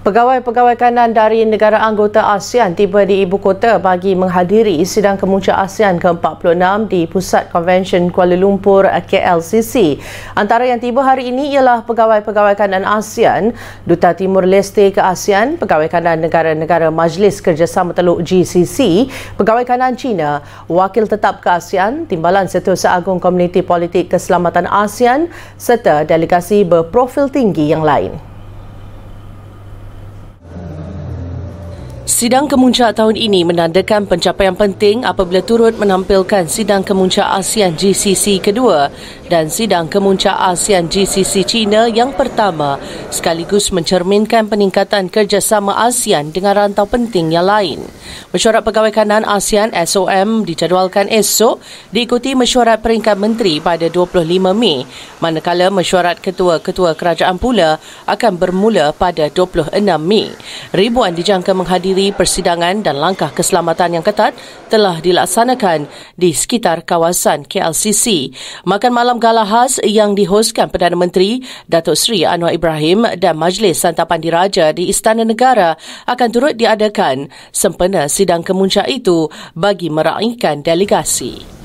Pegawai-pegawai kanan dari negara anggota ASEAN tiba di ibu kota bagi menghadiri sidang kemuncak ASEAN ke-46 di Pusat Konvensyen Kuala Lumpur KLCC. Antara yang tiba hari ini ialah pegawai-pegawai kanan ASEAN, Duta Timur Leste ke ASEAN, pegawai kanan negara-negara Majlis Kerjasama Teluk GCC, pegawai kanan China, wakil tetap ke ASEAN, Timbalan Setiausaha Agung Komuniti Politik Keselamatan ASEAN serta delegasi berprofil tinggi yang lain. Sidang kemuncak tahun ini menandakan pencapaian penting apabila turut menampilkan sidang kemuncak ASEAN GCC kedua dan sidang kemuncak ASEAN GCC China yang pertama, sekaligus mencerminkan peningkatan kerjasama ASEAN dengan rantau penting yang lain. Mesyuarat Pegawai Kanan ASEAN SOM dijadualkan esok diikuti mesyuarat peringkat menteri pada 25 Mei, manakala mesyuarat ketua-ketua kerajaan pula akan bermula pada 26 Mei. Ribuan dijangka menghadiri persidangan dan langkah keselamatan yang ketat telah dilaksanakan di sekitar kawasan KLCC. Makan malam gala khas yang dihoskan Perdana Menteri Datuk Seri Anwar Ibrahim dan Majlis Santapan Diraja di Istana Negara akan turut diadakan sempena sidang kemuncak itu bagi meraihkan delegasi.